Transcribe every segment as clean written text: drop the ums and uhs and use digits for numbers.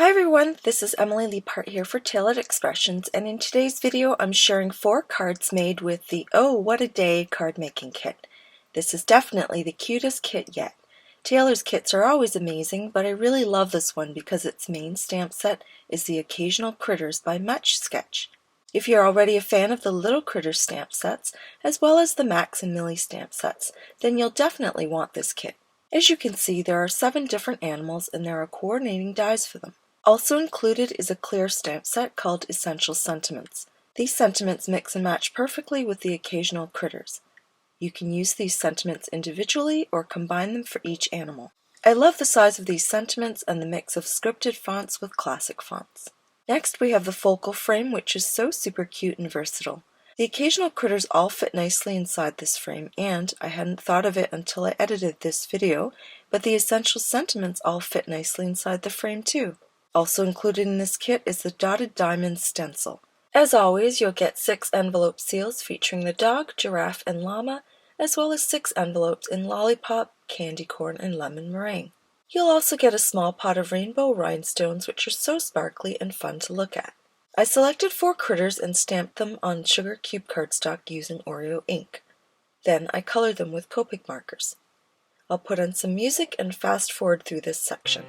Hi everyone, this is Emily Leapart here for Tailored Expressions, and in today's video I'm sharing 4 cards made with the Oh What a Day card making kit. This is definitely the cutest kit yet. Tailor's kits are always amazing, but I really love this one because its main stamp set is the Occasional Critters by Much Sketch. If you're already a fan of the Little Critters stamp sets, as well as the Max and Millie stamp sets, then you'll definitely want this kit. As you can see, there are 7 different animals and there are coordinating dies for them. Also included is a clear stamp set called Essential Sentiments. These sentiments mix and match perfectly with the Occasional Critters. You can use these sentiments individually or combine them for each animal. I love the size of these sentiments and the mix of scripted fonts with classic fonts. Next we have the focal frame, which is so super cute and versatile. The Occasional Critters all fit nicely inside this frame, and I hadn't thought of it until I edited this video, but the Essential Sentiments all fit nicely inside the frame too. Also included in this kit is the Dotted Diamond stencil. As always, you'll get 6 envelope seals featuring the dog, giraffe, and llama, as well as 6 envelopes in Lollipop, candy corn, and lemon meringue. You'll also get a small pot of rainbow rhinestones, which are so sparkly and fun to look at. I selected 4 critters and stamped them on sugar cube cardstock using Oreo ink. Then I colored them with Copic markers. I'll put on some music and fast forward through this section.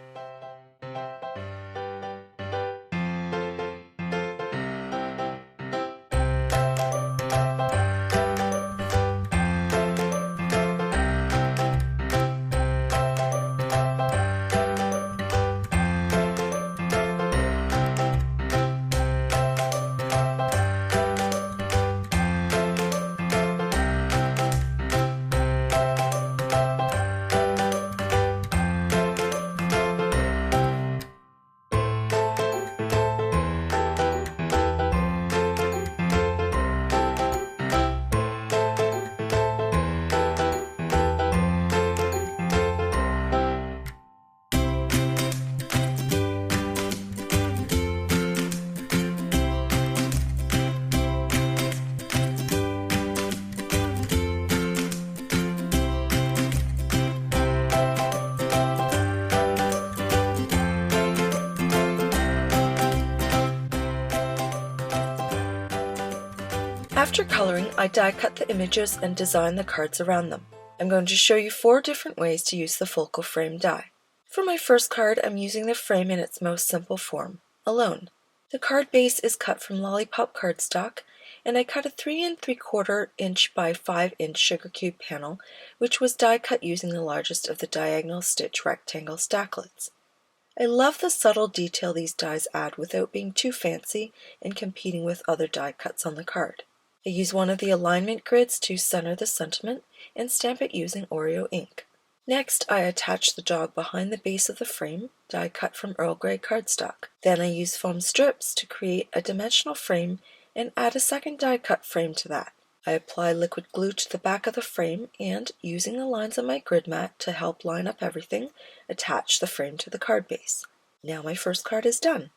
After coloring, I die cut the images and design the cards around them. I'm going to show you 4 different ways to use the focal frame die. For my first card, I'm using the frame in its most simple form, alone. The card base is cut from Lollipop cardstock, and I cut a 3 3/4 inch by 5 inch sugar cube panel, which was die cut using the largest of the diagonal stitch rectangle stacklets. I love the subtle detail these dies add without being too fancy and competing with other die cuts on the card. I use one of the alignment grids to center the sentiment and stamp it using Oreo ink. Next, I attach the dog behind the base of the frame, die cut from Earl Grey cardstock. Then I use foam strips to create a dimensional frame and add a second die cut frame to that. I apply liquid glue to the back of the frame and, using the lines on my grid mat to help line up everything, attach the frame to the card base. Now my first card is done.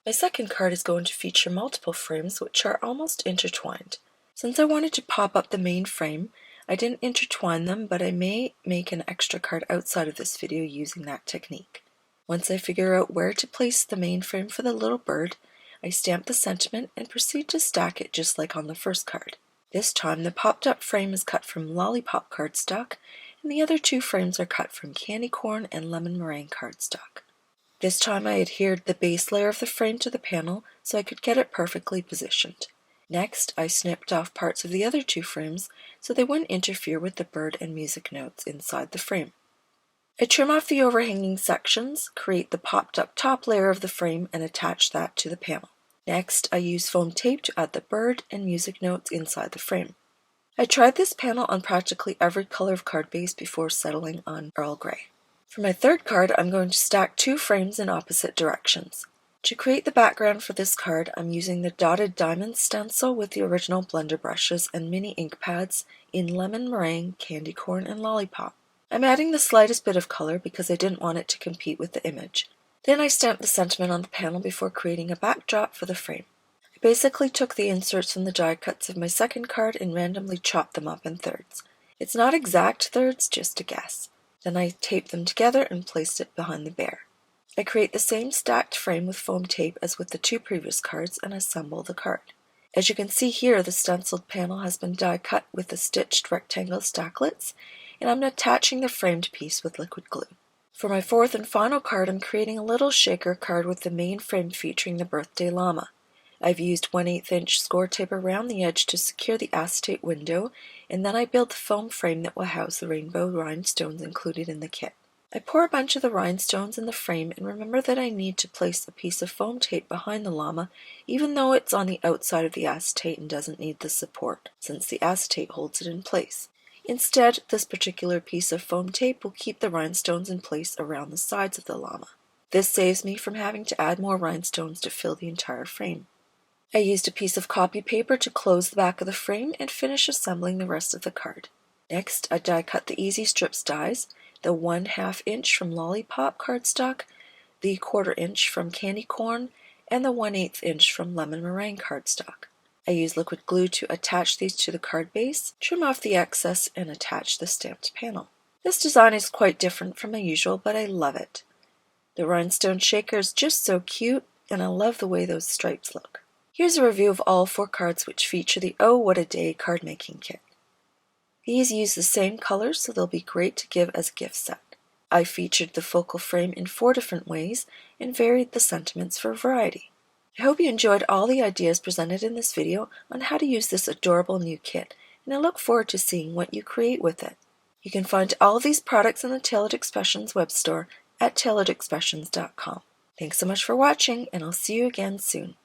My second card is going to feature multiple frames which are almost intertwined. Since I wanted to pop up the main frame, I didn't intertwine them, but I may make an extra card outside of this video using that technique. Once I figure out where to place the main frame for the little bird, I stamp the sentiment and proceed to stack it just like on the first card. This time the popped up frame is cut from Lollipop cardstock, and the other 2 frames are cut from candy corn and lemon meringue cardstock. This time I adhered the base layer of the frame to the panel so I could get it perfectly positioned. Next, I snipped off parts of the other 2 frames so they wouldn't interfere with the bird and music notes inside the frame. I trim off the overhanging sections, create the popped up top layer of the frame, and attach that to the panel. Next, I use foam tape to add the bird and music notes inside the frame. I tried this panel on practically every color of card base before settling on Earl Grey. For my third card, I'm going to stack 2 frames in opposite directions. To create the background for this card, I'm using the Dotted Diamond stencil with the original blender brushes and mini ink pads in lemon meringue, candy corn, and lollipop. I'm adding the slightest bit of color because I didn't want it to compete with the image. Then I stamped the sentiment on the panel before creating a backdrop for the frame. I basically took the inserts from the die cuts of my second card and randomly chopped them up in thirds. It's not exact thirds, just a guess. Then I taped them together and placed it behind the bear. I create the same stacked frame with foam tape as with the 2 previous cards and assemble the card. As you can see here, the stenciled panel has been die cut with the stitched rectangle stacklets, and I'm attaching the framed piece with liquid glue. For my 4th and final card, I'm creating a little shaker card with the main frame featuring the birthday llama. I've used 1/8 inch score tape around the edge to secure the acetate window, and then I build the foam frame that will house the rainbow rhinestones included in the kit. I pour a bunch of the rhinestones in the frame and remember that I need to place a piece of foam tape behind the llama, even though it's on the outside of the acetate and doesn't need the support, since the acetate holds it in place. Instead, this particular piece of foam tape will keep the rhinestones in place around the sides of the llama. This saves me from having to add more rhinestones to fill the entire frame. I used a piece of copy paper to close the back of the frame and finish assembling the rest of the card. Next, I die cut the Easy Strips dies, the 1/2 inch from Lollipop cardstock, the 1/4 inch from Candy Corn, and the 1/8 inch from Lemon Meringue cardstock. I use liquid glue to attach these to the card base, trim off the excess, and attach the stamped panel. This design is quite different from my usual, but I love it. The rhinestone shaker is just so cute, and I love the way those stripes look. Here's a review of all 4 cards which feature the Oh What a Day card making kit. These use the same colors, so they'll be great to give as a gift set. I featured the focal frame in 4 different ways and varied the sentiments for variety. I hope you enjoyed all the ideas presented in this video on how to use this adorable new kit, and I look forward to seeing what you create with it. You can find all of these products in the Tailored Expressions web store at tailoredexpressions.com. Thanks so much for watching, and I'll see you again soon.